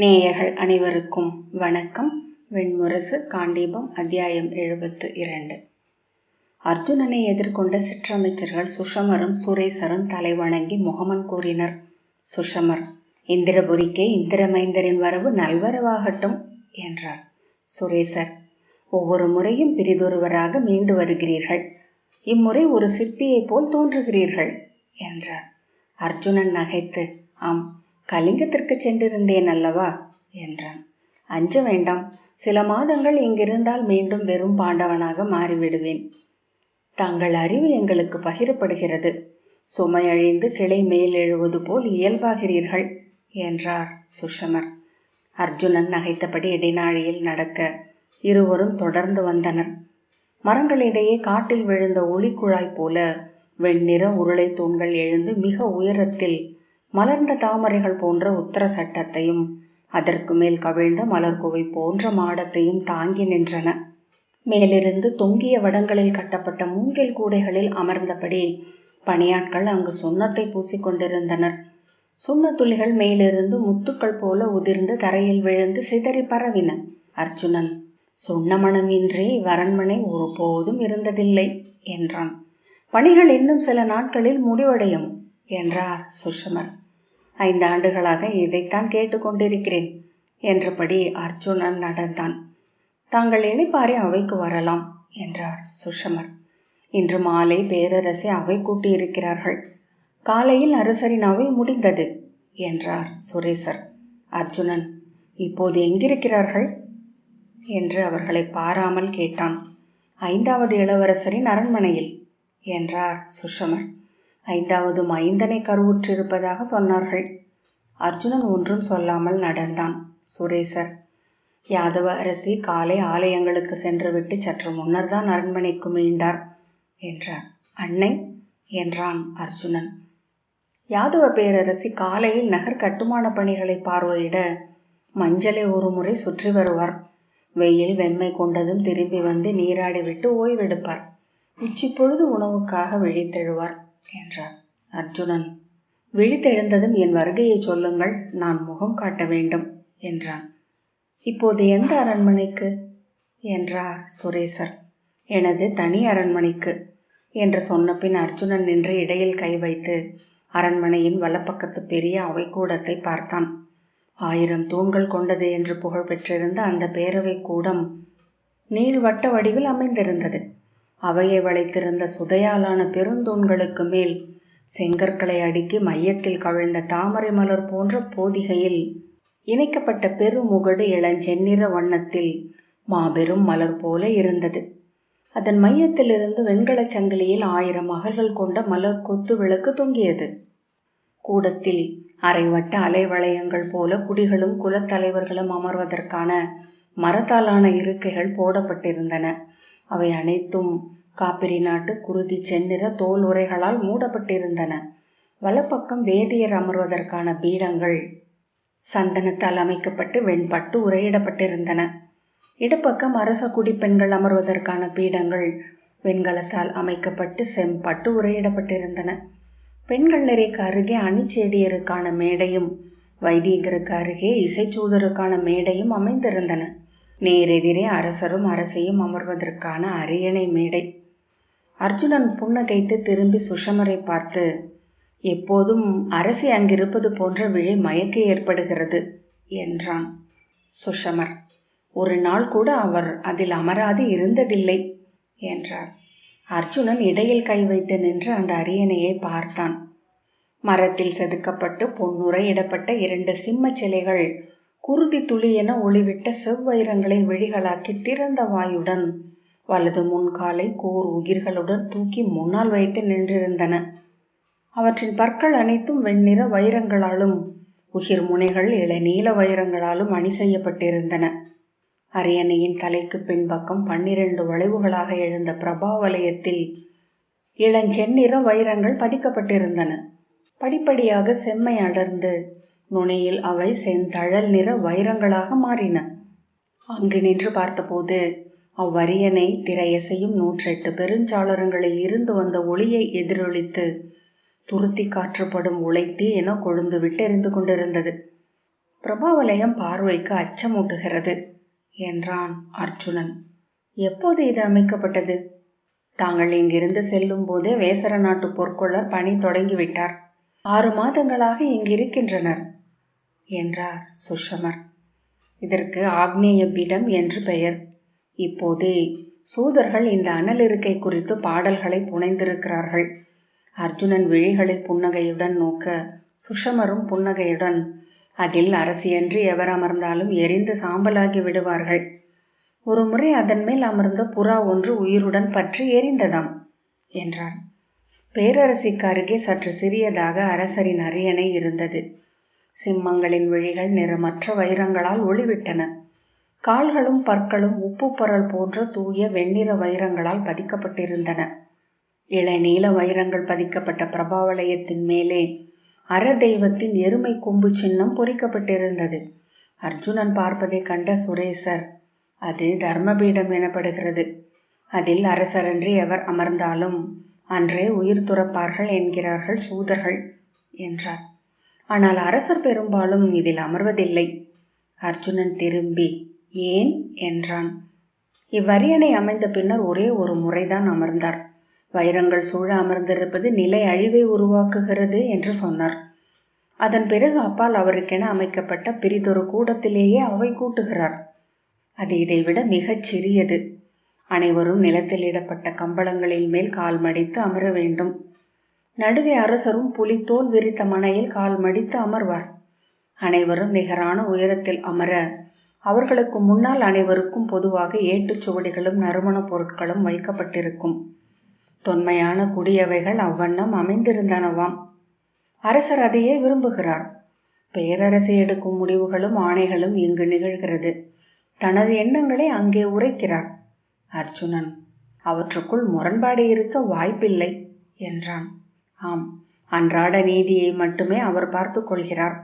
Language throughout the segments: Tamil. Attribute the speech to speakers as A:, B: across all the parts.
A: நேயர்கள் அனைவருக்கும் வணக்கம். வெண்முரசு காண்டீபம் அத்தியாயம் 72. அர்ஜுனனை எதிர்கொண்ட சிற்றமைச்சர்கள் சுஷமரும் சுரேசரும் தலைவணங்கி முகமன் கூறினர். சுஷமர், இந்திரபுரிக்கே இந்திரமைந்தரின் வரவு நல்வரவாகட்டும் என்றார். சுரேசர், ஒவ்வொரு முறையும் பிரிதொருவராக மீண்டு வருகிறீர்கள், இம்முறை ஒரு சிற்பியைப் போல் தோன்றுகிறீர்கள் என்றார். அர்ஜுனன் நகைத்து, ஆம், கலிங்கத்திற்கு சென்றிருந்தேன் அல்லவா என்றான். அஞ்ச வேண்டாம், சில மாதங்கள் இங்கிருந்தால் மீண்டும் வெறும் பாண்டவனாக மாறிவிடுவேன். தங்கள் அறிவு எங்களுக்கு பகிரப்படுகிறது. சுமை அழிந்து கிளை மேல் எழுவது போல் இயல்பாகிறீர்கள் என்றார் சுஷமர். அர்ஜுனன் நகைத்தபடி இடைநாழியில் நடக்க இருவரும் தொடர்ந்து வந்தனர். மரங்களிடையே காட்டில் விழுந்த ஒளிக்குழாய் போல வெண்ணிற உருளை தூண்கள் எழுந்து மிக உயரத்தில் மலர்ந்த தாமரைகள் போன்ற உத்தர சட்டத்தையும் அதற்கு மேல் கவிழ்ந்த மலர்குவை போன்ற மாடத்தையும் தாங்கி நின்றன. மேலிருந்து தொங்கிய வடங்களில் கட்டப்பட்ட மூங்கில் கூடைகளில் அமர்ந்தபடி பணியாட்கள் அங்கு சுண்ணத்தை பூசிக்கொண்டிருந்தனர். சுண்ணத்துளிகள் மேலிருந்து முத்துக்கள் போல உதிர்ந்து தரையில் விழுந்து சிதறி பரவின. அர்ஜுனன், சுண்ணமணமின்றி வரண்மனை ஒருபோதும் இருந்ததில்லை என்றான். பணிகள் இன்னும் சில நாட்களில் முடிவடையும் என்றார் சுஷமர். 5 ஆண்டுகளாக இதைத்தான் கேட்டுக்கொண்டிருக்கிறேன் என்றபடி அர்ஜுனன் நடந்தான். தாங்கள் இணைப்பாரே அவைக்கு வரலாம் என்றார் சுஷமர். இன்று மாலை பேரரசை அவை கூட்டியிருக்கிறார்கள். காலையில் அரசரின் அவை முடிந்தது என்றார் சுரேசர். அர்ஜுனன், இப்போது எங்கிருக்கிறார்கள் என்று அவர்களை பாராமல் கேட்டான். 5வது இளவரசரின் அரண்மனையில் என்றார் சுஷமர். 5வது மைந்தனை கருவுற்றிருப்பதாக சொன்னார்கள். அர்ஜுனன் ஒன்றும் சொல்லாமல் நடந்தான். சுரேசர், யாதவ அரசி காலை ஆலயங்களுக்கு சென்றுவிட்டு சற்று முன்னர் தான் அரண்மனைக்கு மீண்டார் என்றார். அன்னை என்றான் அர்ஜுனன். யாதவ பேரரசி காலையில் நகர் கட்டுமான பணிகளை பார்வையிட மஞ்சளை ஒரு முறை சுற்றி வருவார். வெயில் வெம்மை கொண்டதும் திரும்பி வந்து நீராடிவிட்டு ஓய்வெடுப்பார். உச்சி பொழுது உணவுக்காக விழித்தெழுவார் என்றார். அர்ஜுனன், விழித்தெழுந்ததும் என் வருகையை சொல்லுங்கள், நான் முகம் காட்ட வேண்டும் என்றான். இப்போது எந்த அரண்மனைக்கு என்றார் சுரேசர். எனது தனி அரண்மனைக்கு என்று சொன்ன பின் அர்ஜுனன் நின்று இடையில் கை வைத்து அரண்மனையின் வலப்பக்கத்து பெரிய அவைக்கூடத்தை பார்த்தான். 1000 தூண்கள் கொண்டது என்று புகழ் பெற்றிருந்த அந்த பேரவை கூடம் நீள்வட்ட வடிவில் அமைந்திருந்தது. அவையை வளைத்திருந்த சுதையாலான பெருந்தூண்களுக்கு மேல் செங்கற்களை அடுக்கி மையத்தில் கவிழ்ந்த தாமரை மலர் போன்ற போதிகையில் இணைக்கப்பட்ட பெருமுகடு இளஞ்செந்நிற வண்ணத்தில் மாபெரும் மலர் போல இருந்தது. அதன் மையத்திலிருந்து வெண்கலச் சங்கிலியில் 1000 அகல்கள் கொண்ட மலர் கொத்து விளக்கு தொங்கியது. கூடத்தில் அரைவட்ட அலைவளையங்கள் போல குடிகளும் குலத்தலைவர்களும் அமர்வதற்கான மரத்தாலான இருக்கைகள் போடப்பட்டிருந்தன. அவை அனைத்தும் காப்பிரி நாட்டு குருதி செந்நிற தோல் உரைகளால் மூடப்பட்டிருந்தன. வலப்பக்கம் வேதியர் அமர்வதற்கான பீடங்கள் சந்தனத்தால் அமைக்கப்பட்டு வெண்பட்டு உரையிடப்பட்டிருந்தன. இடப்பக்கம் அரச குடிப்பெண்கள் அமர்வதற்கான பீடங்கள் வெண்கலத்தால் அமைக்கப்பட்டு செம்பட்டு உரையிடப்பட்டிருந்தன. பெண்கள் நிறைக்கு அருகே அணிச்செடியருக்கான மேடையும் வைதீகருக்கு அருகே இசைச்சூதருக்கான மேடையும் அமைந்திருந்தன. நேரெதிரே அரசரும் அரசியும் அமர்வதற்கான அரியணை மேடை. அர்ஜுனன் புன்னகைத்து திரும்பி சுஷமரை பார்த்து, எப்போதும் அரசி அங்கிருப்பது போன்ற விழி மயக்க ஏற்படுகிறது என்றான். சுஷமர், ஒரு நாள் கூட அவர் அதில் அமராது இருந்ததில்லை என்றார். அர்ஜுனன் இடையில் கை வைத்து நின்று அந்த அரியணையை பார்த்தான். மரத்தில் செதுக்கப்பட்டு பொன்னுரை இடப்பட்ட 2 சிம்ம சிலைகள் குருதி துளி என ஒளிவிட்ட செவ்வைரங்களை விழிகளாக்கி திறந்த வாயுடன் வலது முன்காலை கூர் உகிர்களுடன் தூக்கி முன்னால் வைத்து நின்றிருந்தன. அவற்றின் பற்கள் அனைத்தும் வெண்ணிற வைரங்களாலும் உகிர் முனைகள் இளநீல வைரங்களாலும் அணி செய்யப்பட்டிருந்தன. அரியணையின் தலைக்கு பின்பக்கம் 12 வளைவுகளாக எழுந்த பிரபாவலயத்தில் இளஞ்செந்நிற வைரங்கள் பதிக்கப்பட்டிருந்தன. படிப்படியாக செம்மை அடர்ந்து நுனியில் அவை செந்தழல் நிற வைரங்களாக மாறின. அங்கு நின்று பார்த்தபோது அவ்வரியணை திரையசையும் 108 பெருஞ்சாளரங்களில் இருந்து வந்த ஒளியை எதிரொலித்து துருத்தி காற்றுப்படும் உழைத்தே என கொழுந்து விட்டு எரிந்து கொண்டிருந்தது. பிரபாவலயம் பார்வைக்கு அச்சமூட்டுகிறது என்றான் அர்ஜுனன். எப்போது இது அமைக்கப்பட்டது? தாங்கள் இங்கிருந்து செல்லும் போதே வேசர நாட்டு பொற்கொள்ளர் பணி தொடங்கிவிட்டார். 6 மாதங்களாக இங்கிருக்கின்றனர் என்றார் சுஷமர். இதற்கு ஆக்னேய பீடம் என்று பெயர். இப்போதே சூதர்கள் இந்த அனல் இருக்கை குறித்து பாடல்களை புனைந்திருக்கிறார்கள். அர்ஜுனன் விழிகளில் புன்னகையுடன் நோக்க சுஷமரும் புன்னகையுடன், அதில் அரசியன்று எவர் அமர்ந்தாலும் எரிந்து சாம்பலாகி விடுவார்கள். ஒரு முறை அதன் மேல் அமர்ந்த புறா ஒன்று உயிருடன் பற்றி எரிந்ததாம் என்றார். பேரரசிக்கு அருகே சற்று சிறியதாக அரசரின் அரியணை இருந்தது. சிம்மங்களின் விழிகள் நிறமற்ற வைரங்களால் ஒளிவிட்டன. கால்களும் பற்களும் உப்பு பரல் போன்ற தூய வெண்ணிற வைரங்களால் பதிக்கப்பட்டிருந்தன. இளநீல வைரங்கள் பதிக்கப்பட்ட பிரபாவலயத்தின் மேலே அற தெய்வத்தின் எருமை கொம்பு சின்னம் பொறிக்கப்பட்டிருந்தது. அர்ஜுனன் பார்ப்பதை கண்ட சுரேசர், அது தர்மபீடம் எனப்படுகிறது. அதில் அரசரன்றி எவர் அமர்ந்தாலும் அன்றே உயிர் துறப்பார்கள் என்கிறார்கள் சூதர்கள் என்றார். ஆனால் அரசர் பெரும்பாலும் இதில் அமர்வதில்லை. அர்ஜுனன் திரும்பி ஏன் என்றான். இவ்வரியணை அமைந்த பின்னர் ஒரே ஒரு முறைதான் அமர்ந்தார். வைரங்கள் சூழ அமர்ந்திருப்பது நிலை அழிவை உருவாக்குகிறது என்று சொன்னார். அதன் பிறகு அப்பால் அவருக்கென அமைக்கப்பட்ட பிரிதொரு கூடத்திலேயே அவை கூட்டுகிறார். அது இதைவிட மிகச் சிறியது. அனைவரும் நிலத்தில் இடப்பட்ட கம்பளங்களின் மேல் கால் மடித்து அமர வேண்டும். நடுவே அரசரும் புலித்தோல் விரித்த மனையில் கால் மடித்து அமர்வார். அனைவரும் நிகரான உயரத்தில் அமர அவர்களுக்கு முன்னால் அனைவருக்கும் பொதுவாக ஏட்டுச்சுவடிகளும் நறுமணப் பொருட்களும் வைக்கப்பட்டிருக்கும். தொன்மையான குடியவைகள் அவ்வண்ணம் அமைந்திருந்தனவாம். அரசர் அதையே விரும்புகிறார். பேரரசை எடுக்கும் முடிவுகளும் ஆணைகளும் இங்கு நிகழ்கிறது. தனது எண்ணங்களை அங்கே உரைக்கிறார். அர்ஜுனன், அவற்றுக்குள் முரண்பாடு இருக்க வாய்ப்பில்லை என்றான். ஆம், அன்றாட நீதியை மட்டுமே அவர் பார்த்து கொள்கிறார்.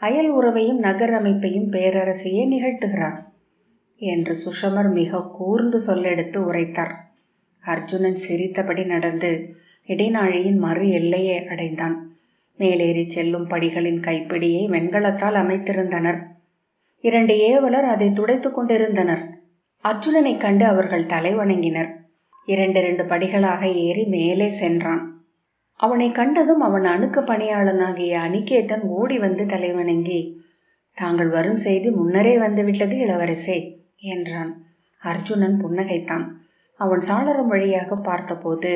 A: அயல் உறவையும் நகர் அமைப்பையும் பேரரசையே நிகழ்த்துகிறார் என்று சுஷமர் மிக கூர்ந்து சொல்லெடுத்து உரைத்தார். அர்ஜுனன் சிரித்தபடி நடந்து இடைநாழியின் மறு எல்லையை அடைந்தான். மேலேறி செல்லும் படிகளின் கைப்பிடியை வெண்கலத்தால் அமைத்திருந்தனர். 2 ஏவலர் அதை துடைத்து கொண்டிருந்தனர். அர்ஜுனனை கண்டு அவர்கள் தலை வணங்கினர். 2 படிகளாக ஏறி மேலே சென்றான். அவனை கண்டதும் அவன் அணுக்க பணியாளனாகிய அனிகேதன் ஓடி வந்து தலைவணங்கி, தாங்கள் வரும் செய்தி முன்னரே வந்துவிட்டது இளவரசே என்றான். அர்ஜுனன் புன்னகைத்தான். அவன் சாளரம் வழியாக பார்த்தபோது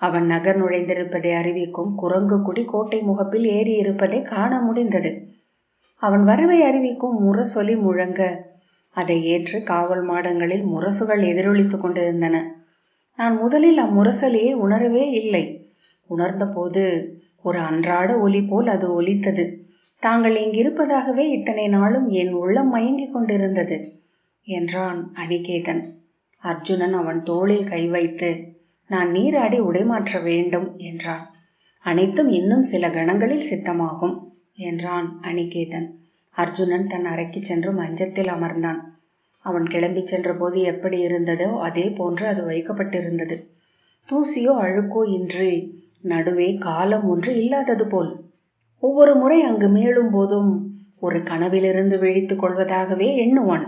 A: அவன் நகர் நுழைந்திருப்பதை அறிவிக்கும் குரங்கு குடி கோட்டை முகப்பில் ஏறி இருப்பதை காண முடிந்தது. அவன் வரவை அறிவிக்கும் முரசொலி முழங்க அதை ஏற்று காவல் மாடங்களில் முரசுகள் எதிரொலித்து கொண்டிருந்தன. நான் முதலில் அம்முரசொலியை உணரவே இல்லை. உணர்ந்தபோது ஒரு அன்றாட ஒலி போல் அது ஒலித்தது. தாங்கள் இங்கிருப்பதாகவே இத்தனை நாளும் என் உள்ளம் மயங்கி கொண்டிருந்தது என்றான் அனிகேதன். அர்ஜுனன் அவன் தோளில் கை வைத்து, நான் நீராடி உடைமாற்ற வேண்டும் என்றான். அனைத்தும் இன்னும் சில கணங்களில் சித்தமாகும் என்றான் அனிகேதன். அர்ஜுனன் தன் அறைக்கு சென்று மஞ்சத்தில் அமர்ந்தான். அவன் கிளம்பி சென்ற போது எப்படி இருந்ததோ அதே போன்று அது வைக்கப்பட்டிருந்தது. தூசியோ அழுக்கோ இன்றி நடுவே காலம் ஒன்று இல்லாதது போல். ஒவ்வொரு முறை அங்கு மீளும் போதும் ஒரு கனவிலிருந்து விழித்து கொள்வதாகவே எண்ணுவான்.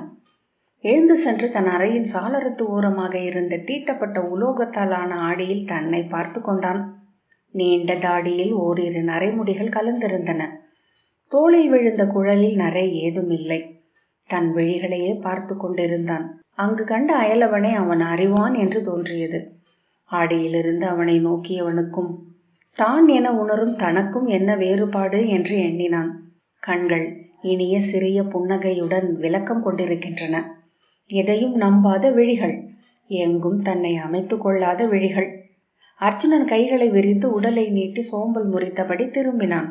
A: எழுந்து சென்று தன் அறையின் சாளரத்து ஓரமாக இருந்த தீட்டப்பட்ட உலோகத்தால் ஆன ஆடியில் தன்னை பார்த்து கொண்டான். நீண்ட தாடியில் ஓரிரு நரைமுடிகள் கலந்திருந்தன. தோளில் விழுந்த குழலில் நரை ஏதுமில்லை. தன் விழிகளையே பார்த்து கொண்டிருந்தான். அங்கு கண்ட அயலவனை அவன் அறிவான் என்று தோன்றியது. ஆடியிலிருந்து அவனை நோக்கியவனுக்கும் தான் என உணரும் தனக்கும் என்ன வேறுபாடு என்று எண்ணினான். கண்கள் இனிய சிறிய புன்னகையுடன் விளக்கம் கொண்டிருக்கின்றன. எதையும் நம்பாத விழிகள், எங்கும் தன்னை அமைத்து கொள்ளாத விழிகள். அர்ஜுனன் கைகளை விரித்து உடலை நீட்டி சோம்பல் முறித்தபடி திரும்பினான்.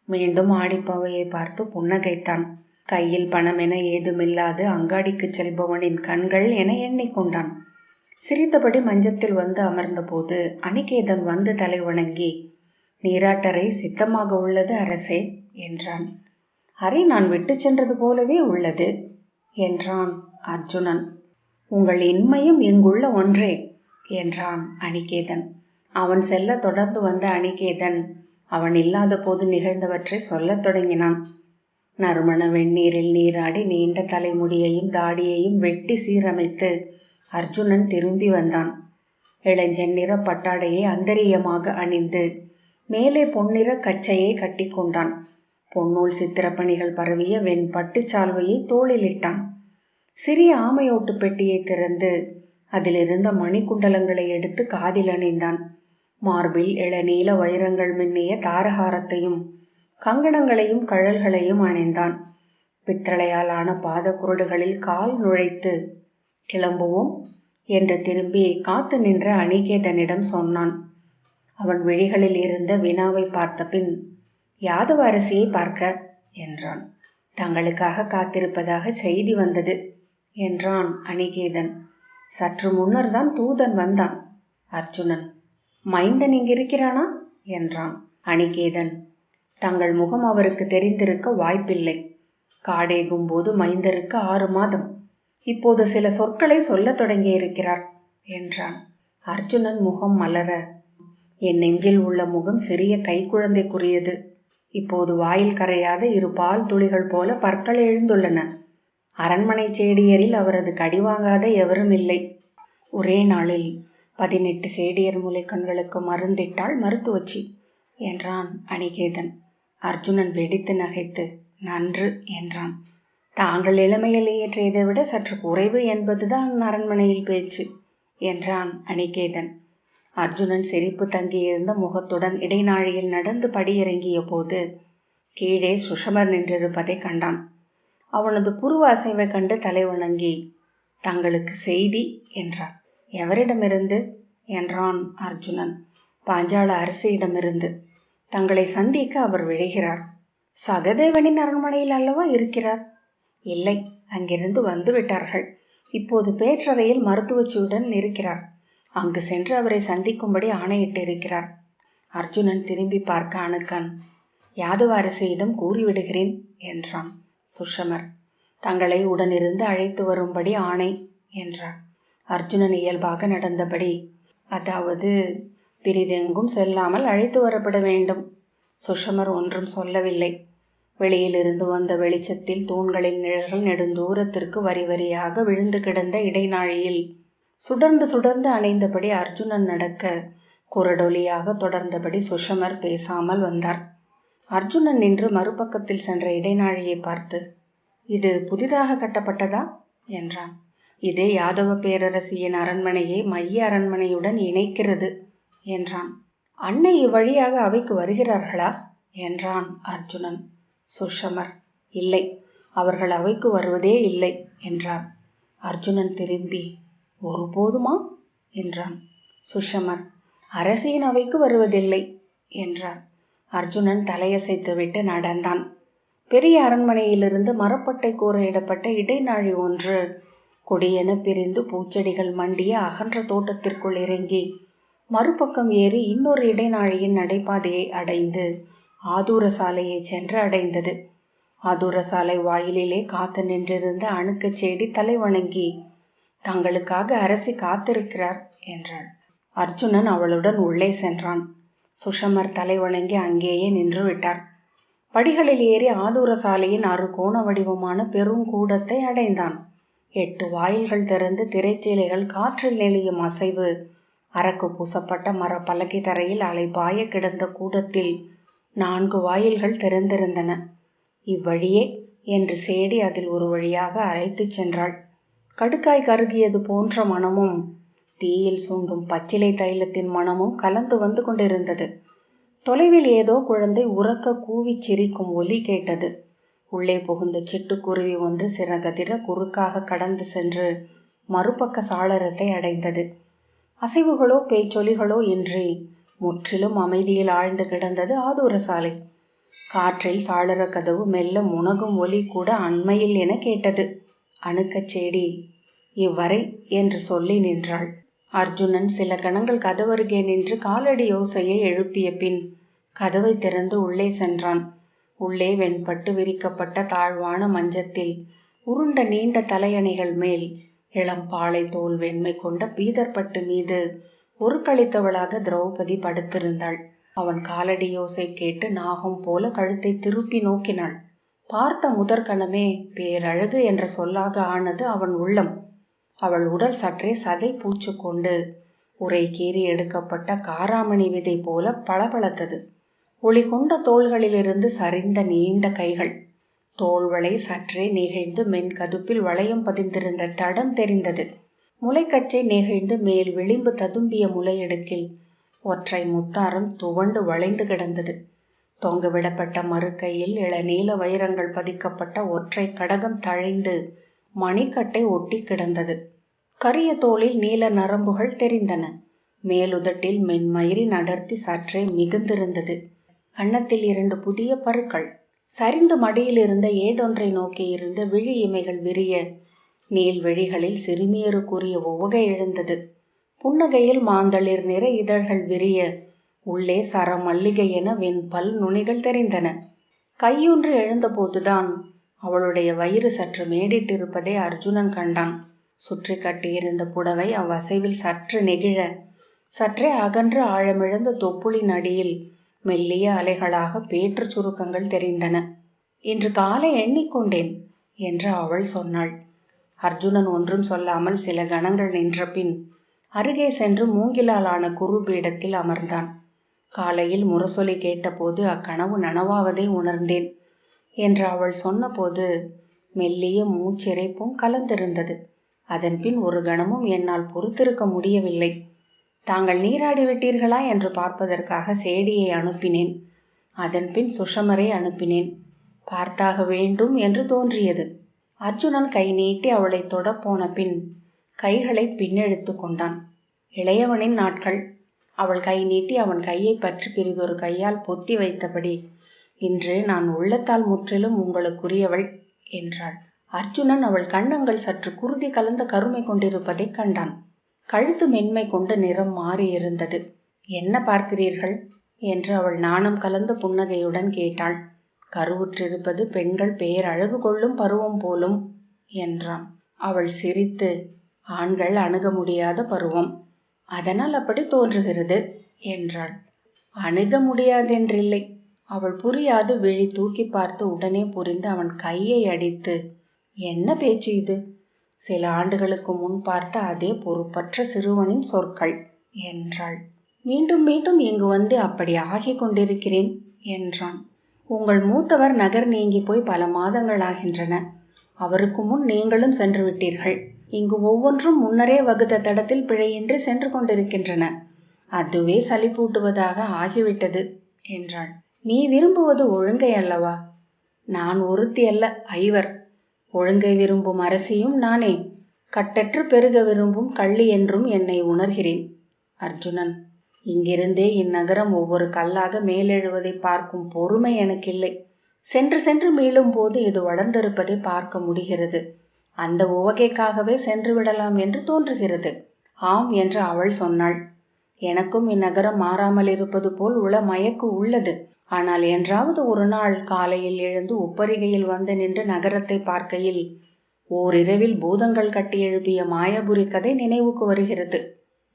A: மீண்டும் ஆடிப்பாவையை பார்த்து புன்னகைத்தான். கையில் பணம் என ஏதுமில்லாது அங்காடிக்கு செல்பவனின் கண்கள் என எண்ணிக்கொண்டான். சிரித்தபடி மஞ்சத்தில் வந்து அமர்ந்தபோது அனிகேதன் வந்து தலை வணங்கி, நீராட்டரை சித்தமாக உள்ளது அரசே என்றான். அறை நான் விட்டு சென்றது போலவே உள்ளது என்றான் அர்ஜுனன். உங்கள் இன்மையும் இங்குள்ள ஒன்றே என்றான் அனிகேதன். அவன் செல்ல தொடர்ந்து வந்த அனிகேதன் அவன் இல்லாத போது நிகழ்ந்தவற்றை சொல்லத் தொடங்கினான். நறுமண வெந்நீரில் நீராடி நீண்ட தலைமுடியையும் தாடியையும் வெட்டி சீரமைத்து அர்ஜுனன் திரும்பி வந்தான். இளஞ்செந்நிற பட்டாடையை அந்தரியமாக அணிந்து மேலே பொன்னிற கச்சையை கட்டி கொண்டான். பொன்னூல் சித்திரப்பணிகள் பரவிய வெண்பட்டு சால்வையை தோளிலிட்டான். சிறிய ஆமையோட்டு பெட்டியை திறந்து அதிலிருந்த மணிக்குண்டலங்களை எடுத்து காதில் அணிந்தான். மார்பில் இளநீல வைரங்கள் மின்னிய தாரகாரத்தையும் கங்கணங்களையும் கழல்களையும் அணிந்தான். பித்தளையால் ஆன பாத குரடுகளில் கால் நுழைத்து கிளம்புவோம் என்று திரும்பி காத்து நின்ற அனிகேதனிடம் சொன்னான். அவன் விழிகளில் இருந்த வினாவை பார்த்த பின், யாதவ அரசியை பார்க்க என்றான். தங்களுக்காக காத்திருப்பதாக செய்தி வந்தது என்றான் அனிகேதன். சற்று முன்னர் தான் தூதன் வந்தான். அர்ஜுனன், மைந்தன் இங்கிருக்கிறானா என்றான். அனிகேதன், தங்கள் முகம் அவருக்கு தெரிந்திருக்க வாய்ப்பில்லை. காடேகும் போது மைந்தருக்கு 6 மாதம். இப்போது சில சொற்களை சொல்லத் தொடங்கியிருக்கிறார் என்றான். அர்ஜுனன் முகம் மலர, என் நெஞ்சில் உள்ள முகம் சிறிய கைக்குழந்தைக்குரியது. இப்போது வாயில் கரையாத 2 பால் துளிகள் போல பற்கள் எழுந்துள்ளன. அரண்மனை சேடியரில் அவரது கடிவாங்காத எவரும் இல்லை. ஒரே நாளில் 18 சேடியர் முலைக்கண்களுக்கு மருந்திட்டாள் மருத்துவச்சி என்றான் அனிகேதன். அர்ஜுனன் வெடித்து நகைத்து, நன்று என்றான். தாங்கள் இளமையில் இயற்றியதை விட சற்று குறைவு என்பதுதான் அரண்மனையில் பேச்சு என்றான் அனிகேதன். அர்ஜுனன் சிரிப்பு தங்கியிருந்த முகத்துடன் இடைநாழியில் நடந்து படியிறங்கிய போது கீழே சுஷமர் நின்றிருப்பதை கண்டான். அவனது புருவ அசைவை கண்டு தலை வணங்கி, தங்களுக்கு செய்தி என்றான். எவரிடமிருந்து என்றான் அர்ஜுனன். பாஞ்சால அரசியிடமிருந்து. தங்களை சந்திக்க அவர் விழைகிறார். சகதேவனின் அரண்மனையில் அல்லவா இருக்கிறார்? இல்லை, அங்கிருந்து வந்து விட்டார்கள். இப்போது பேற்றறையில் மருத்துவச்சியுடன் இருக்கிறார். அங்கு சென்று அவரை சந்திக்கும்படி ஆணையிட்டிருக்கிறார். அர்ஜுனன் திரும்பி பார்க்க அணுக்கன், யாதவ அரசியிடம் கூறிவிடுகிறேன் என்றான். சுஷமர், தங்களை உடனிருந்து அழைத்து வரும்படி ஆணை என்றார். அர்ஜுனன் இயல்பாக நடந்தபடி, அதாவது பிரிதெங்கும் செல்லாமல் அழைத்து வரப்பட வேண்டும். சுஷமர் ஒன்றும் சொல்லவில்லை. வெளியிலிருந்து வந்த வெளிச்சத்தில் தூண்களின் நிழல்கள் நெடுந்தூரத்திற்கு வரி வரியாக விழுந்து கிடந்த இடைநாழியில் சுடர்ந்து சுடர்ந்து அணைந்தபடி அர்ஜுனன் நடக்க குரடொலியாக தொடர்ந்தபடி சுஷமர் பேசாமல் வந்தார். அர்ஜுனன் நின்று மறுபக்கத்தில் சென்ற இடைநாழியை பார்த்து, இது புதிதாக கட்டப்பட்டதா என்றான். இது யாதவ பேரரசியின் அரண்மனையை மைய அரண்மனையுடன் இணைக்கிறது என்றான். அன்னை இவ்வழியாக அவைக்கு வருகிறார்களா என்றான் அர்ஜுனன். சுஷமர், இல்லை, அவர்கள் அவைக்கு வருவதே இல்லை என்றார். அர்ஜுனன் திரும்பி, ஒருபோதுமா என்றான். சுஷமர், அரசியின் அவைக்கு வருவதில்லை என்றார். அர்ஜுனன் தலையசைத்துவிட்டு நடந்தான். பெரிய அரண்மனையிலிருந்து மரப்பட்டை கூரையிடப்பட்ட இடைநாழி ஒன்று கொடியென பிரிந்து பூச்செடிகள் மண்டிய அகன்ற தோட்டத்திற்குள் இறங்கி மறுபக்கம் ஏறி இன்னொரு இடைநாழியின் நடைபாதையை அடைந்து ஆதூர சாலையை சென்று அடைந்தது. ஆதூர சாலை வாயிலிலே காத்து நின்றிருந்த அணுக்கச் செடி தலை வணங்கி, தங்களுக்காக அரசி காத்திருக்கிறார் என்றாள். அர்ஜுனன் அவளுடன் உள்ளே சென்றான். சுஷமர் தலை வணங்கி அங்கேயே நின்று விட்டார். படிகளில் ஏறி ஆதூர சாலையின் 6 கோண வடிவமான பெருங்கூடத்தை அடைந்தான். 8 வாயில்கள் திறந்து திரைச்சீலைகள் காற்றில் நெளியும் அசைவு அரக்கு பூசப்பட்ட மரப்பலகை தரையில் அலைபாய கிடந்த கூடத்தில் 4 வாயில்கள் திறந்திருந்தன. இவ்வழியே என்று சேடி அதில் ஒரு வழியாக அழைத்துச் சென்றாள். கடுக்காய் கருகியது போன்ற மனமும் தீயில் சூண்டும் பச்சிலை தைலத்தின் மனமும் கலந்து வந்து கொண்டிருந்தது. தொலைவில் ஏதோ குழந்தை உறக்க கூவிச் சிரிக்கும் ஒலி கேட்டது. உள்ளே புகுந்த சிட்டுக்குருவி ஒன்று சிறகதிர குறுக்காக கடந்து சென்று மறுபக்க சாளரத்தை அடைந்தது. அசைவுகளோ பேச்சொலிகளோ இன்றி முற்றிலும் அமைதியில் ஆழ்ந்து கிடந்தது ஆதூர சாலை. காற்றில் சாளர கதவு மெல்ல முனகும் ஒலி கூட அண்மையில் என கேட்டது. அணுக்கச்செடி இவ்வரை என்று சொல்லி நின்றாள். அர்ஜுனன் சில கணங்கள் கதவருகே நின்று காலடி யோசையை எழுப்பிய பின் கதவை திறந்து உள்ளே சென்றான். உள்ளே வெண்பட்டு விரிக்கப்பட்ட தாழ்வான மஞ்சத்தில் உருண்ட நீண்ட தலையணைகள் மேல் இளம் பாலை தோல் வெண்மை கொண்ட பீதர்பட்டு மீது ஒரு கழித்தவளாக திரௌபதி படுத்திருந்தாள். அவன் காலடி யோசை கேட்டு நாகம் போல கழுத்தை திருப்பி நோக்கினாள். பார்த்த முதற்கணமே பேரழகு என்ற சொல்லாக ஆனது அவன் உள்ளம். அவள் உடல் சற்றே சதை பூச்சு கொண்டு உரை கீறி எடுக்கப்பட்ட காராமணி விதை போல பளபளத்தது. ஒளி கொண்ட தோள்களிலிருந்து சரிந்த நீண்ட கைகள், தோள்வளை சற்றே நெகிழ்ந்து மென்கதுப்பில் வளையம் பதிந்திருந்த தடம் தெரிந்தது. முளைக்கச்சை நெகிழ்ந்து மேல் விளிம்பு ததும்பிய முளையெடுக்கில் ஒற்றை முத்தாரம் துவண்டு வளைந்து கிடந்தது. தொங்குவிடப்பட்ட மறுக்கையில் இளநீல வைரங்கள் பதிக்கப்பட்ட ஒற்றை கடகம் தழைந்து மணிக்கட்டை ஒட்டி கிடந்தது. கரிய தோளில் நீல நரம்புகள் தெரிந்தன. மேலுதட்டில் மென்மயிரின் அடர்த்தி சற்றே மிகுந்திருந்தது. கன்னத்தில் 2 புதிய பருக்கள். சரிந்து மடியில் இருந்த ஏடொன்றை நோக்கி இருந்த விழி இமைகள் விரிய நீள்வெளிகளில் சிறுமியருக்குரிய உவகை எழுந்தது. புன்னகையில் மாந்தளிர் நிற இதழ்கள் விரிய உள்ளே சரமல்லிகை என வெண்பல் நுனிகள் தெரிந்தன. கையொன்று எழுந்தபோதுதான் அவளுடைய வயிறு சற்று மேடிட்டிருப்பதை அர்ஜுனன் கண்டான். சுற்றி கட்டியிருந்த புடவை அவ்வசைவில் சற்று நெகிழ சற்றே அகன்று ஆழமிழந்த தொப்புளின் அடியில் மெல்லிய அலைகளாக பேற்று சுருக்கங்கள் தெரிந்தன. இன்று காலை எண்ணிக்கொண்டேன் என்று அவள் சொன்னாள். அர்ஜுனன் ஒன்றும் சொல்லாமல் சில கணங்கள் நின்ற பின் அருகே சென்று மூங்கிலால் ஆன குறுபீடத்தில் அமர்ந்தான். காலையில் முரசொலி கேட்டபோது அக்கனவு நனவாவதை உணர்ந்தேன் என்று அவள் சொன்னபோது மெல்லிய மூச்சிறைப்பும் கலந்திருந்தது. அதன்பின் ஒரு கணமும் என்னால் பொறுத்திருக்க முடியவில்லை. தாங்கள் நீராடி விட்டீர்களா என்று பார்ப்பதற்காக சேடியை அனுப்பினேன். அதன்பின் சுஷமரை அனுப்பினேன். பார்த்தாக வேண்டும் என்று தோன்றியது. அர்ஜுனன் கை நீட்டி அவளை தொடப்போன பின் கைகளை பின்னெழுத்து கொண்டான். இளையவனின் நாட்கள். அவள் கை நீட்டி அவன் கையை பற்றி பிறிதொரு கையால் பொத்தி வைத்தபடி, இன்று நான் உள்ளத்தால் முற்றிலும் உங்களுக்குரியவள் என்றாள். அர்ஜுனன் அவள் கன்னங்கள் சற்று குருதி கலந்த கருமை கொண்டிருப்பதை கண்டான். கழுத்து மென்மை கொண்டு நிறம் மாறியிருந்தது. என்ன பார்க்கிறீர்கள் என்று அவள் நாணம் கலந்த புன்னகையுடன் கேட்டாள். கருவுற்றிருப்பது பெண்கள் பேரழகு கொள்ளும் பருவம் போலும் என்றான். அவள் சிரித்து, ஆண்கள் அணுக முடியாத பருவம், அதனால் அப்படி தோன்றுகிறது என்றாள். அணுக முடியாதென்றில்லை. அவள் புரியாது விழி தூக்கி பார்த்து உடனே புரிந்து அவன் கையை அடித்து, என்ன பேச்சு இது? சில ஆண்டுகளுக்கு முன் பார்த்த அதே பொறுப்பற்ற சிறுவனின் சொற்கள் என்றாள். மீண்டும் மீண்டும் இங்கு வந்து அப்படி ஆகி கொண்டிருக்கிறேன் என்றான். உங்கள் மூத்தவர் நகர் நீங்கி போய் பல மாதங்கள் ஆகின்றன. அவருக்கு முன் நீங்களும் சென்று விட்டீர்கள். இங்கு ஒவ்வொன்றும் முன்னரே வகுத்த தடத்தில் பிழையின்றி சென்று கொண்டிருக்கின்றன. அதுவே சலிப்பூட்டுவதாக ஆகிவிட்டது என்றாள். நீ விரும்புவது ஒழுங்கை அல்லவா? நான் ஒருத்தி அல்ல, 5. ஒழுங்கை விரும்பும் அரசியும் நானே. கட்டற்று பெருக விரும்பும் கள்ளி என்றும் என்னை உணர்கிறேன். அர்ஜுனன், இங்கிருந்தே இந்நகரம் ஒவ்வொரு கல்லாக மேலெழுவதை பார்க்கும் பொறுமை எனக்கில்லை. சென்று சென்று மீளும் போது இது வளர்ந்திருப்பதை பார்க்க முடிகிறது. அந்த உவகைக்காகவே சென்று விடலாம் என்று தோன்றுகிறது. ஆம் என்று அவள் சொன்னாள். எனக்கும் இந்நகரம் மாறாமல் இருப்பது போல் உள மயக்கு உள்ளது. ஆனால் என்றாவது ஒரு நாள் காலையில் எழுந்து உப்பரிகையில் வந்து நின்று நகரத்தை பார்க்கையில் ஓரிரவில் பூதங்கள் கட்டி எழுப்பிய மாயபுரி கதை நினைவுக்கு வருகிறது.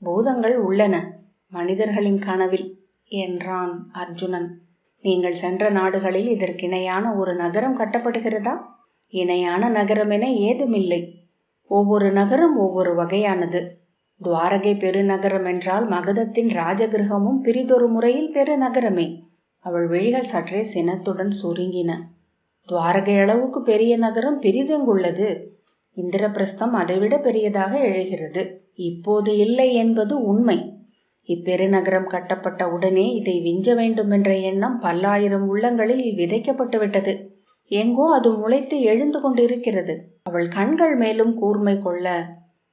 A: பூதங்கள் உள்ளன, மனிதர்களின் கனவில் என்றான் அர்ஜுனன். நீங்கள் சென்ற நாடுகளில் இதற்கிணையான ஒரு நகரம் கட்டப்படுகிறதா? இணையான நகரம் என ஏதுமில்லை. ஒவ்வொரு நகரம் ஒவ்வொரு வகையானது. துவாரகை பெருநகரம் என்றால் மகதத்தின் ராஜகிரகமும் பிரிதொரு முறையில் பெருநகரமே. அவள் விழிகள் சற்றே சினத்துடன் சுருங்கின. துவாரகை அளவுக்கு பெரிய நகரம் பிரிதெங்குள்ளது. இந்திரபிரஸ்தம் அதைவிட பெரியதாக எழுகிறது. இப்போது இல்லை என்பது உண்மை. இப்பெருநகரம் கட்டப்பட்ட உடனே இதை விஞ்ச வேண்டுமென்ற எண்ணம் 1000 உள்ளங்களில் விதைக்கப்பட்டுவிட்டது. எங்கோ அது முளைத்து எழுந்து கொண்டிருக்கிறது. அவள் கண்கள் மேலும் கூர்மை கொள்ள,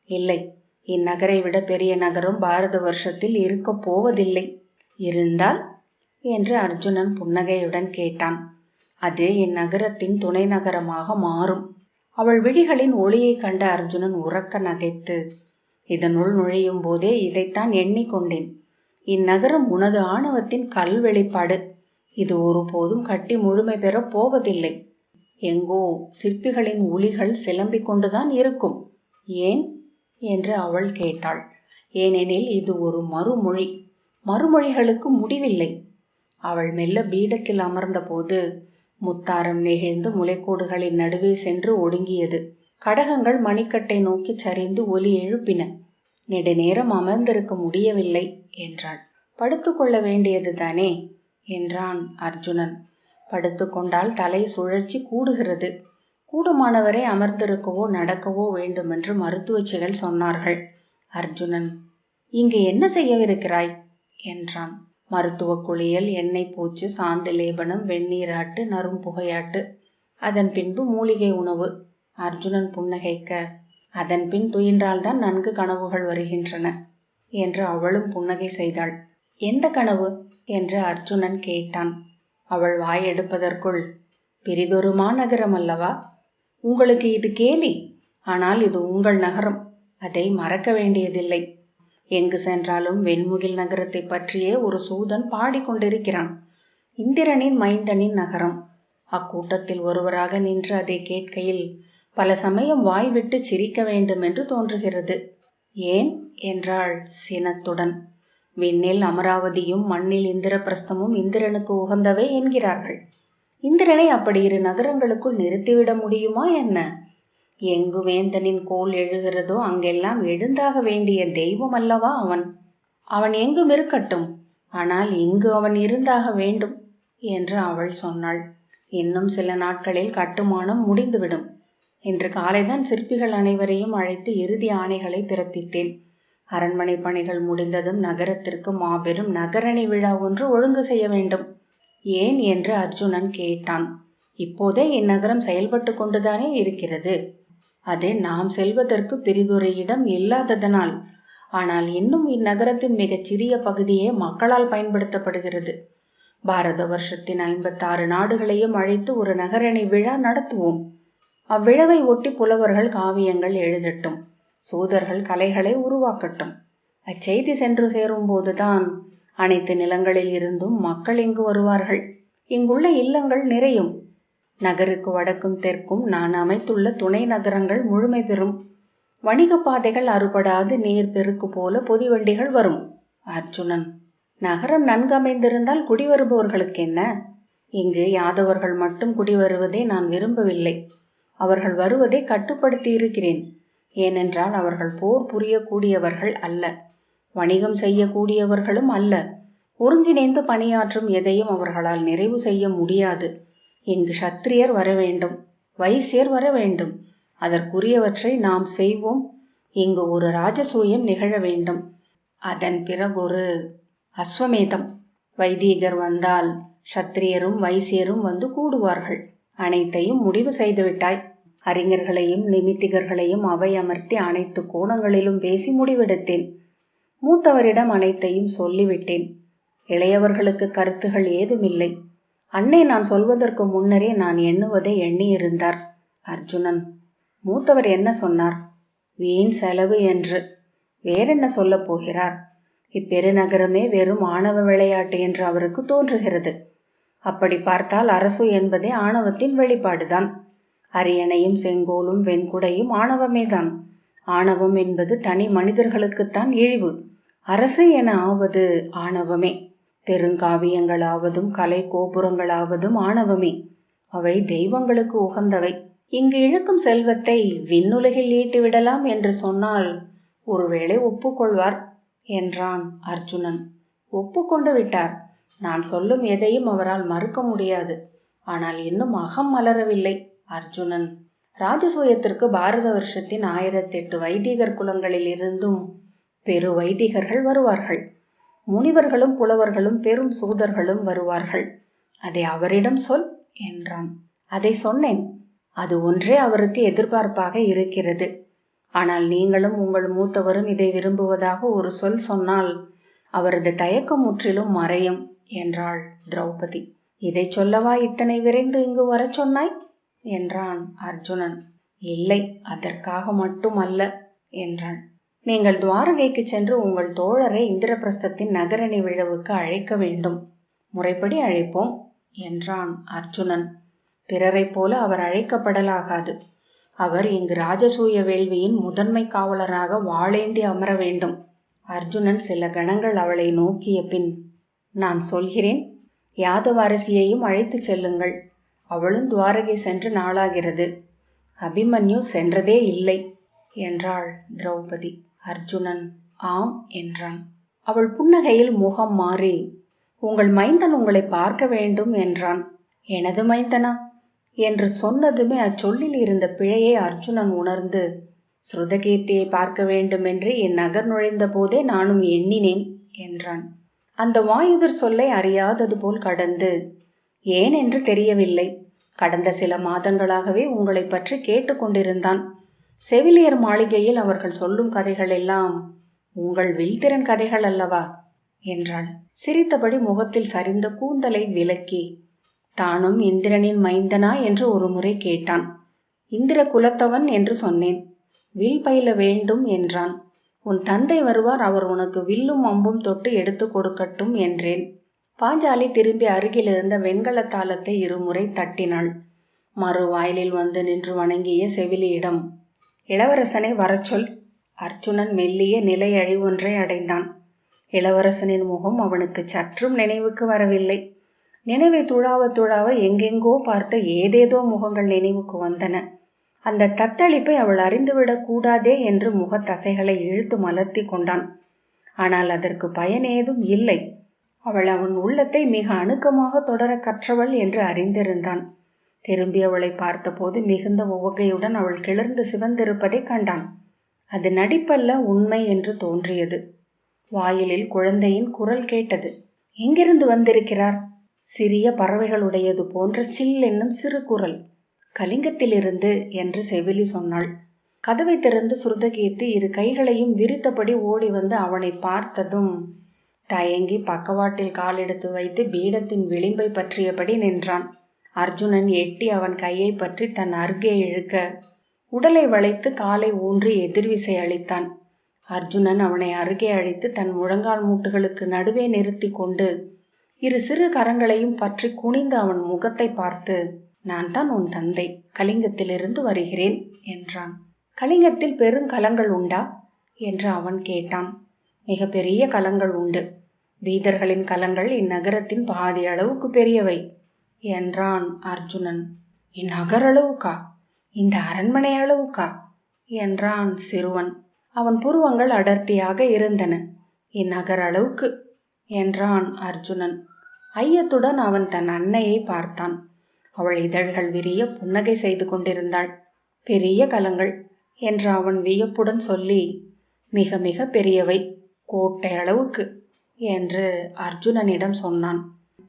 A: இல்லை, இந்நகரை விட பெரிய நகரம் பாரத வருஷத்தில் இருக்கப் போவதில்லை. இருந்தால் என்று அர்ஜுனன் புன்னகையுடன் கேட்டான். அது இந்நகரத்தின் துணை நகரமாக மாறும். அவள் விழிகளின் ஒளியை கண்ட அர்ஜுனன் உறக்க நகைத்து, இதனுள் நுழையும் போதே இதைத்தான் எண்ணிக்கொண்டேன். இந்நகரம் உனது ஆணவத்தின் கல் வெளிப்பாடு. இது ஒருபோதும் கட்டி முழுமை பெறப் போவதில்லை. எங்கோ சிற்பிகளின் உளிகள் சிலம்பிக் கொண்டுதான் இருக்கும். ஏன் என்று அவள் கேட்டாள். ஏனெனில் இது ஒரு மறுமொழி. மறுமொழிகளுக்கு முடிவில்லை. அவள் மெல்ல பீடத்தில் அமர்ந்த போது முத்தாரம் நெகிழ்ந்து முளைக்கோடுகளின் நடுவே சென்று ஒடுங்கியது. கடகங்கள் மணிக்கட்டை நோக்கி சரிந்து ஒலி எழுப்பின. நெடுநேரம் அமர்ந்திருக்க முடியவில்லை என்றாள். படுத்துக்கொள்ள வேண்டியது தானே என்றான் அர்ஜுனன். படுத்துக்கொண்டால் தலை சுழற்சி கூடுகிறது. கூடுமானவரை அமர்ந்திருக்கவோ நடக்கவோ வேண்டுமென்று மருத்துவச்சிகள் சொன்னார்கள். அர்ஜுனன், இங்கு என்ன செய்யவிருக்கிறாய் என்றான். மருத்துவ குளியல், எண்ணெய் பூச்சு, சாந்து லேபனம், வெந்நீராட்டு, நறும்புகையாட்டு, அதன் பின்பு மூலிகை உணவு. அர்ஜுனன் புன்னகைக்க, அதன் பின் துயின்றால்தான் நன்கு கனவுகள் வருகின்றன என்று அவளும் புன்னகை செய்தாள். எந்த கனவு என்று அர்ஜுனன் கேட்டான். அவள் வாய் எடுப்பதற்குள், பெரிதொரு மாநகரம் அல்லவா, உங்களுக்கு இது கேலி, ஆனால் இது உங்கள் நகரம், அதை மறக்க வேண்டியதில்லை. எங்கு சென்றாலும் வெண்முகில் நகரத்தை பற்றியே ஒரு சூதன் பாடிக்கொண்டிருக்கிறான். இந்திரனின் மைந்தனின் நகரம். அக்கூட்டத்தில் ஒருவராக நின்று அதை கேட்கையில் பல சமயம் வாய் விட்டு சிரிக்க வேண்டும் என்று தோன்றுகிறது. ஏன் என்றாள் சினத்துடன். விண்ணில் அமராவதியும் மண்ணில் இந்திரபிரஸ்தமும் இந்திரனுக்கு உகந்தவை என்கிறார்கள். இந்திரனை அப்படி இரு நகரங்களுக்குள் நிறுத்திவிட முடியுமா என்ன? எங்கு வேந்தனின் கோல் எழுகிறதோ அங்கெல்லாம் எழுந்தாக வேண்டிய தெய்வம் அல்லவா அவன். அவன் எங்கும் இருக்கட்டும், ஆனால் இங்கு அவன் இருந்தாக வேண்டும் என்று அவள் சொன்னாள். இன்னும் சில நாட்களில் கட்டுமானம் முடிந்துவிடும். இன்று காலைதான் சிற்பிகள் அனைவரையும் அழைத்து இறுதி ஆணைகளை பிறப்பித்தேன். அரண்மனை பணிகள் முடிந்ததும் நகரத்திற்கு மாபெரும் நகரணி விழா ஒன்று ஒழுங்கு செய்ய வேண்டும். ஏன் என்று அர்ஜுனன் கேட்டான். இப்போதே இந்நகரம் செயல்பட்டு கொண்டுதானே இருக்கிறது. அது நாம் செல்வதற்கு பெரிதொரு இடம் இல்லாததனால். ஆனால் இன்னும் இந்நகரத்தின் மிகச் சிறிய பகுதியே மக்களால் பயன்படுத்தப்படுகிறது. பாரத வருஷத்தின் 56 நாடுகளையும் அழைத்து ஒரு நகரணி விழா நடத்துவோம். அவ்விழாவை ஒட்டி புலவர்கள் காவியங்கள் எழுதட்டும், சூதர்கள் கலைகளை உருவாக்கட்டும். அச்செய்தி சென்று சேரும் போதுதான் அனைத்து நிலங்களில் இருந்தும் மக்கள் இங்கு வருவார்கள். இங்குள்ள இல்லங்கள் நிறையும். நகருக்கு வடக்கும் தெற்கும் நான் அமைத்துள்ள துணை நகரங்கள் முழுமை பெறும். வணிக பாதைகள் அறுபடாது நீர் பெருக்கு போல பொதிவண்டிகள் வரும். அர்ஜுனன், நகரம் நன்கு அமைந்திருந்தால் குடிவருபவர்களுக்கு என்ன? இங்கு யாதவர்கள் மட்டும் குடிவருவதை நான் விரும்பவில்லை. அவர்கள் வருவதை கட்டுப்படுத்தி இருக்கிறேன். ஏனென்றால் அவர்கள் போர் புரியக்கூடியவர்கள் அல்ல, வணிகம் செய்யக்கூடியவர்களும் அல்ல. ஒருங்கிணைந்து பணியாற்றும் எதையும் அவர்களால் நிறைவு செய்ய முடியாது. இங்கு சத்திரியர் வர வேண்டும், வைசியர் வர வேண்டும். அதற்குரியவற்றை நாம் செய்வோம். இங்கு ஒரு ராஜசூயம் நிகழ வேண்டும். அதன் பிறகொரு அஸ்வமேதம். வைதீகர் வந்தால் சத்திரியரும் வைசியரும் வந்து கூடுவார்கள். அனைத்தையும் முடிவு செய்துவிட்டாய். அறிஞர்களையும் நிமித்திகர்களையும் அவை அமர்த்தி அனைத்து கோணங்களிலும் பேசி முடிவெடுத்தேன். மூத்தவரிடம் அனைத்தையும் சொல்லிவிட்டேன். இளையவர்களுக்கு கருத்துகள் ஏதுமில்லை. அன்னை நான் சொல்வதற்கு முன்னரே நான் எண்ணுவதை எண்ணியிருந்தார். அர்ஜுனன், மூத்தவர் என்ன சொன்னார்? வீண் செலவு என்று. வேறென்ன சொல்லப் போகிறார்? இப்பெருநகரமே வெறும் ஆணவ விளையாட்டு என்று அவருக்கு தோன்றுகிறது. அப்படி பார்த்தால் அரசு என்பதே ஆணவத்தின் வெளிப்பாடுதான். அரியணையும் செங்கோலும் வெண்குடையும் ஆணவமேதான். ஆணவம் என்பது தனி மனிதர்களுக்குத்தான் இழிவு. அரசு என ஆவது ஆணவமே. பெருங்காவியங்களாவதும் கலை கோபுரங்களாவதும் ஆணவமே. அவை தெய்வங்களுக்கு உகந்தவை. இங்கு இழுக்கும் செல்வத்தை விண்ணுலகில் ஈட்டிவிடலாம் என்று சொன்னால் ஒருவேளை ஒப்புக்கொள்வார் என்றான் அர்ஜுனன். ஒப்புக்கொண்டு விட்டார். நான் சொல்லும் எதையும் அவரால் மறுக்க முடியாது. ஆனால் இன்னும் அகம் மலரவில்லை. அர்ஜுனன், ராஜசூயத்திற்கு பாரத வருஷத்தின் 1008 வைதிகர் குலங்களில் இருந்தும் பெரு வைதிகர்கள் வருவார்கள். முனிவர்களும் புலவர்களும் பெரும் சூதர்களும் வருவார்கள். அதை அவரிடம் சொல் என்றான். அதை சொன்னேன். அது ஒன்றே அவருக்கு எதிர்பார்ப்பாக இருக்கிறது. ஆனால் நீங்களும் உங்கள் மூத்தவரும் இதை விரும்புவதாக ஒரு சொல் சொன்னால் அவரது தயக்கம் முற்றிலும் மறையும் என்றாள் திரௌபதி. இதை சொல்லவா இத்தனை விரைந்து இங்கு வரச் சொன்னாய் என்றான் அர்ஜுனன். இல்லை, அதற்காக மட்டும் அல்ல என்றாள். நீங்கள் துவாரகைக்கு சென்று உங்கள் தோழரை இந்திரபிரஸ்தத்தின் நகரணி விழாவுக்கு அழைக்க வேண்டும். முறைப்படி அழைப்போம் என்றான் அர்ஜுனன். பிறரை போல அவர் அழைக்கப்படலாகாது. அவர் இங்கு ராஜசூய வேள்வியின் முதன்மை காவலராக வாளேந்தி அமர வேண்டும். அர்ஜுனன் சில கணங்கள் அவளை நோக்கிய பின், நான் சொல்கிறேன், யாதவ அரசியையும் அழைத்து செல்லுங்கள். அவளும் துவாரகை சென்று நாளாகிறது. அபிமன்யு சென்றதே இல்லை என்றாள் திரௌபதி. அர்ஜுனன் ஆம் என்றான். அவள் புன்னகையில் முகம் மாறி, உங்கள் மைந்தன் உங்களை பார்க்க வேண்டும் என்றான். எனது மைந்தனா என்று சொன்னதுமே அச்சொல்லில் இருந்த பிழையை அர்ஜுனன் உணர்ந்து, ஸ்ருதகீர்த்தியை பார்க்க வேண்டுமென்று என் நகர் நுழைந்த போதே நானும் எண்ணினேன் என்றான். அந்த வாயுதர் சொல்லை அறியாதது போல் கடந்து, ஏன் என்று தெரியவில்லை. கடந்த சில மாதங்களாகவே உங்களை பற்றி கேட்டுக்கொண்டிருந்தான். செவிலியர் மாளிகையில் அவர்கள் சொல்லும் கதைகள் எல்லாம் உங்கள் வில்திறன் கதைகள் அல்லவா என்றாள். சிரித்தபடி முகத்தில் சரிந்த கூந்தலை விலக்கி, தானும் இந்திரனின் மைந்தனா என்று ஒரு முறை கேட்டான். இந்திர குலத்தவன் என்று சொன்னேன். வில் பயில வேண்டும் என்றான். உன் தந்தை வருவார், அவர் உனக்கு வில்லும் அம்பும் தொட்டு எடுத்து கொடுக்கட்டும் என்றேன். பாஞ்சாலி திரும்பி அருகில் இருந்த வெண்கல தாளத்தை இருமுறை தட்டினாள். மறு வாயிலில் வந்து நின்று வணங்கிய செவிலியிடம், இளவரசனை வரச்சொல். அர்ஜுனன் மெல்லிய நிலை அழிவொன்றை அடைந்தான். இளவரசனின் முகம் அவனுக்கு சற்றும் நினைவுக்கு வரவில்லை. நினைவை துழாவ எங்கெங்கோ பார்த்த ஏதேதோ முகங்கள் நினைவுக்கு வந்தன. அந்த தத்தளிப்பை அவள் அறிந்துவிடக் கூடாதே என்று முகத்தசைகளை இழுத்து மலர்த்தி கொண்டான். ஆனால் அதற்கு பயன் ஏதும் இல்லை. அவள் அவன் உள்ளத்தை மிக அணுக்கமாக தொடர கற்றவள் என்று அறிந்திருந்தான். திரும்பி அவளை பார்த்தபோது மிகுந்த உவகையுடன் அவள் கிளர்ந்து சிவந்திருப்பதை கண்டான். அது நடிப்பல்ல, உண்மை என்று தோன்றியது. வாயிலில் குழந்தையின் குரல் கேட்டது. எங்கிருந்து வந்திருக்கிறார்? சிறிய பறவைகளுடையது போன்ற சில் என்னும் சிறு குரல். கலிங்கத்திலிருந்து என்று செவிலி சொன்னாள். கதவை திறந்து ஸ்ருதகீர்த்தி இரு கைகளையும் விரித்தபடி ஓடி வந்து அவனை பார்த்ததும் தயங்கி பக்கவாட்டில் காலெடுத்து வைத்து பீடத்தின் விளிம்பை பற்றியபடி நின்றான். அர்ஜுனன் எட்டி அவன் கையை பற்றி தன் அருகே இழுக்க உடலை வளைத்து காலை ஊன்றி எதிர்விசை அளித்தான். அர்ஜுனன் அவனை அருகே அழைத்து தன் முழங்கால் மூட்டுகளுக்கு நடுவே நிறுத்தி கொண்டு இரு சிறு கரங்களையும் பற்றி குனிந்து அவன் முகத்தை பார்த்து, நான் தான் உன் தந்தை, கலிங்கத்திலிருந்து வருகிறேன் என்றான். கலிங்கத்தில் பெருங்கலங்கள் உண்டா என்று அவன் கேட்டான். மிக பெரிய கலங்கள் உண்டு. பீதர்களின் கலங்கள் இந்நகரத்தின் பாதி அளவுக்கு பெரியவை என்றான் அர்ஜுனன். இந்நகர் அளவுக்கா? இந்த அரண்மனை அளவுக்கா என்றான் சிறுவன். அவன் புருவங்கள் அடர்த்தியாக இருந்தன. இந்நகர் அளவுக்கு என்றான் அர்ஜுனன். ஐயத்துடன் அவன் தன் அன்னையை பார்த்தான். அவள் இதழ்கள் விரிய புன்னகை செய்து கொண்டிருந்தாள். பெரிய கலங்கள் என்று அவன் வியப்புடன் சொல்லி, மிக மிக பெரியவை, கோட்டை அளவுக்கு என்று அர்ஜுனனிடம் சொன்னான்.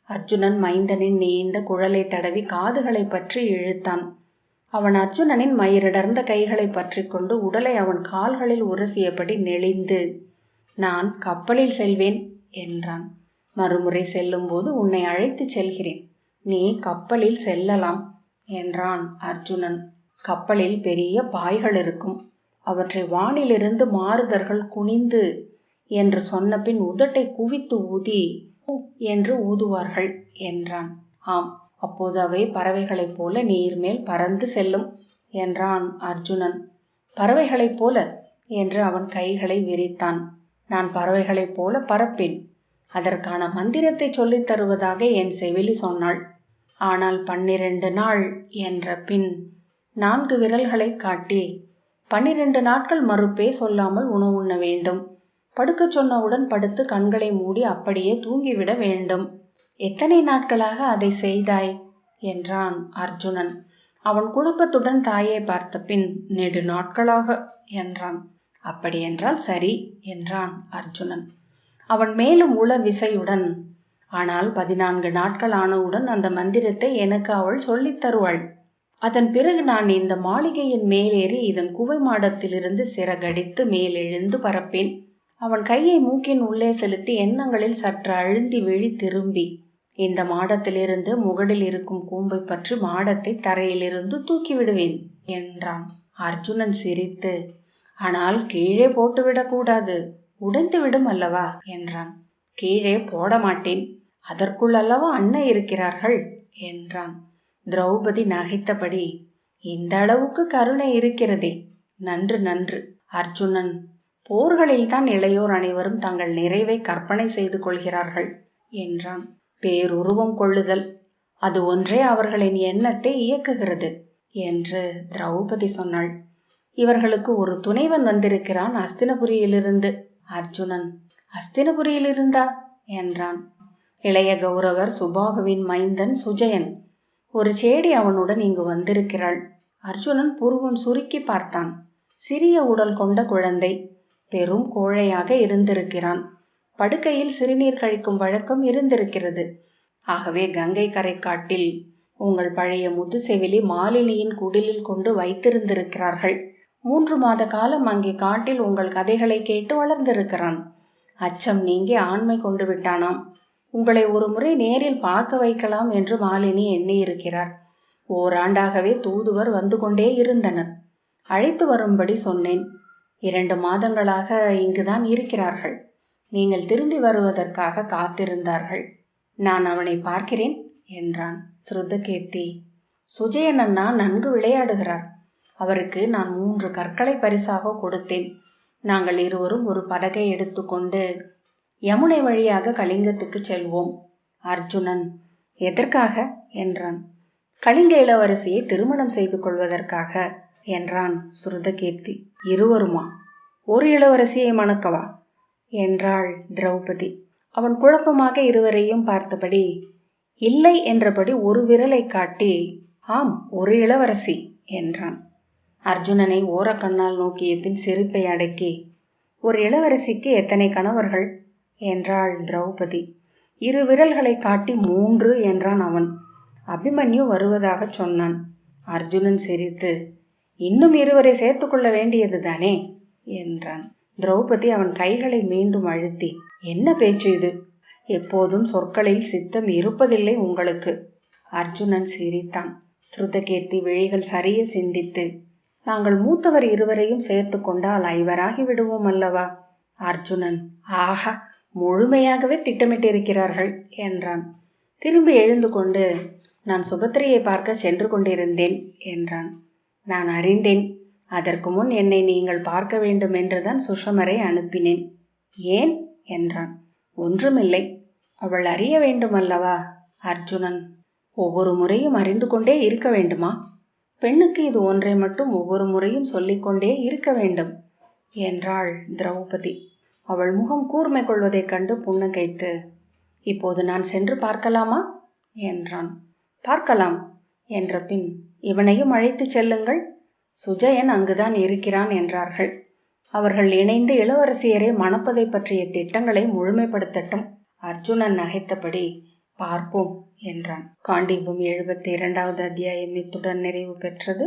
A: அர்ஜுனன் மைந்தனின் நீண்ட குழலை தடவி காதுகளை பற்றி இழுத்தான். அவன் அர்ஜுனனின் மயிரிடர்ந்த கைகளை பற்றி கொண்டு உடலை அவன் கால்களில் உரசியபடி நெளிந்து, நான் கப்பலில் செல்வேன் என்றான். மறுமுறை செல்லும்போது உன்னை அழைத்து செல்கிறேன், நீ கப்பலில் செல்லலாம் என்றான் அர்ஜுனன். கப்பலில் பெரிய பாய்கள் இருக்கும். அவற்றை வானிலிருந்து மாருதர்கள் குனிந்து என்று சொன்ன பின் உதட்டை குவித்து ஊதி என்று ஊதுவார்கள் என்றான். ஆம், அப்போது அவை பறவைகளைப் போல நீர் மேல் பறந்து செல்லும் என்றான் அர்ஜுனன். பறவைகளைப் போல என்று அவன் கைகளை விரித்தான். நான் பறவைகளைப் போல பறப்பேன். அதற்கான மந்திரத்தை சொல்லித் தருவதாக என் செவிலி சொன்னாள். ஆனால் 12 நாள் என்ற பின் 4 விரல்களை காட்டி 12 நாட்கள் மறுப்பே சொல்லாமல் உணவு உண்ண வேண்டும். படுக்கச் சொன்னவுடன் படுத்து கண்களை மூடி அப்படியே தூங்கிவிட வேண்டும். எத்தனை நாட்களாக அதை செய்தாய் என்றான் அர்ஜுனன். அவன் குழப்பத்துடன் தாயை பார்த்த பின் நெடு நாட்களாக என்றான். அப்படியென்றால் சரி என்றான் அர்ஜுனன். அவன் மேலும் உள விசையுடன், ஆனால் 14 நாட்கள் ஆனவுடன் அந்த மந்திரத்தை எனக்கு அவள் சொல்லித் தருவாள். அதன் பிறகு நான் இந்த மாளிகையின் மேலேறி இதன் குவை மாடத்திலிருந்து சிறகடித்து மேலெழுந்து பறப்பேன். அவன் கையை மூக்கின் உள்ளே செலுத்தி எண்ணங்களில் சற்று அழுந்தி விழி திரும்பி இந்த மாடத்திலிருந்து முகடில் இருக்கும் கூம்பை பற்றி மாடத்தை தரையிலிருந்து தூக்கிவிடுவேன் என்றான். அர்ஜுனன் சிரித்து, ஆனால் கீழே போட்டுவிடக்கூடாது, உடைந்து விடும் அல்லவா என்றான். கீழே போட மாட்டேன், அதற்குள் அல்லவா அண்ணா இருக்கிறார்கள் என்றான். திரௌபதி நகைத்தபடி, இந்த அளவுக்கு கருணை இருக்கிறதே, நன்று நன்று. அர்ஜுனன், போர்களில்தான் இளையோர் அனைவரும் தங்கள் நிறைவை கற்பனை செய்து கொள்கிறார்கள் என்றான். பேருருவம் கொள்ளுதல், அது ஒன்றே அவர்களின் எண்ணத்தை இயக்குகிறது என்று திரௌபதி சொன்னாள். இவர்களுக்கு ஒரு துணைவன் வந்திருக்கிறான் அஸ்தினபுரியிலிருந்து. அர்ஜுனன், அஸ்தினபுரியிலிருந்தா என்றான். இளைய கௌரவர் சுபாகுவின் மைந்தன் சுஜயன். ஒரு சேடி அவனுடன் இங்கு வந்திருக்கிறாள். அர்ஜுனன் புருவம் சுருக்கி பார்த்தான். சிறிய உடல் கொண்ட குழந்தை, பெரும் கோழையாக இருந்திருக்கிறான். படுக்கையில் சிறுநீர் கழிக்கும் வழக்கம் இருந்திருக்கிறது. ஆகவே கங்கை கரைக்காட்டில் உங்கள் பழைய முதுசெவிலி மாலினியின் குடிலில் கொண்டு வைத்திருந்திருக்கிறார்கள். 3 மாத காலம் அங்கே காட்டில் உங்கள் கதைகளை கேட்டு வளர்ந்திருக்கிறான். அச்சம் நீங்கி ஆண்மை கொண்டு விட்டானாம். உங்களை ஒரு முறை நேரில் பார்க்க வைக்கலாம் என்று மாலினி எண்ணியிருக்கிறார். ஓராண்டாகவே தூதுவர் வந்து கொண்டே இருந்தனர். அழைத்து வரும்படி சொன்னேன். 2 மாதங்களாக இங்குதான் இருக்கிறார்கள். நீங்கள் திரும்பி வருவதற்காக காத்திருந்தார்கள். நான் அவனை பார்க்கிறேன் என்றான் ஸ்ருதகீர்த்தி. சுஜயன் அண்ணா நன்கு விளையாடுகிறார். அவருக்கு நான் 3 கற்களை பரிசாக கொடுத்தேன். நாங்கள் இருவரும் ஒரு படகை எடுத்துக்கொண்டு யமுனை வழியாக கலிங்கத்துக்கு செல்வோம். அர்ஜுனன், எதற்காக என்றான். கலிங்க இளவரசியை திருமணம் செய்து கொள்வதற்காக என்றான் ஸ்ருதகீர்த்தி. இருவருமா? ஒரு இளவரசியை மணக்கவா என்றாள் திரௌபதி. அவன் குழப்பமாக இருவரையும் பார்த்தபடி இல்லை என்றபடி ஒரு விரலை காட்டி ஆம், ஒரு இளவரசி என்றான். அர்ஜுனனை ஓரக்கண்ணால் நோக்கிய பின் சிரிப்பை அடக்கி, ஒரு இளவரசிக்கு எத்தனை கணவர்கள் என்றாள் திரௌபதி. 2 விரல்களை காட்டி 3 என்றான் அவன். அபிமன்யு வருவதாக சொன்னான். அர்ஜுனன் சிரித்து, இன்னும் 2 சேர்த்து கொள்ள வேண்டியது தானே என்றான். திரௌபதி அவன் கைகளை மீண்டும் அழுத்தி, என்ன பேச்சு இது? எப்போதும் சொற்களில் சித்தம் இருப்பதில்லை உங்களுக்கு. அர்ஜுனன் சிரித்தான். ஸ்ருதகீர்த்தி விழிகள் சரிய சிந்தித்து, நாங்கள் மூத்தவர் 2 சேர்த்து கொண்டால் 5 விடுவோம் அல்லவா? அர்ஜுனன், ஆஹா, முழுமையாகவே திட்டமிட்டிருக்கிறார்கள் என்றான். திரும்பி எழுந்து கொண்டு, நான் சுபத்திரையை பார்க்க சென்று கொண்டிருந்தேன் என்றான். நான் அறிந்தேன். அதற்கு முன் என்னை நீங்கள் பார்க்க வேண்டும் என்றுதான் சுஷமரை அனுப்பினேன். ஏன் என்றான். ஒன்றுமில்லை, அவள் அறிய வேண்டுமல்லவா? அர்ஜுனன், ஒவ்வொரு முறையும் அறிந்து கொண்டே இருக்க வேண்டுமா? பெண்ணுக்கு இது ஒன்றை மட்டும் ஒவ்வொரு முறையும் சொல்லிக்கொண்டே இருக்க வேண்டும் என்றாள் திரௌபதி. அவள் முகம் கூர்மை கொள்வதைக் கண்டு புன்னகைத்து, இப்போது நான் சென்று பார்க்கலாமா என்றான். பார்க்கலாம் என்ற பின், இவனையும் அழைத்து செல்லுங்கள், சுஜயன் அங்குதான் இருக்கிறான் என்றார்கள். அவர்கள் இணைந்து இளவரசியரை மணப்பதை பற்றிய திட்டங்களை முழுமைப்படுத்தட்டும். அர்ஜுனன் நகைத்தபடி, பார்ப்போம் என்றான். காண்டீபம் 72வது அத்தியாயம் இத்துடன் நிறைவு பெற்றது.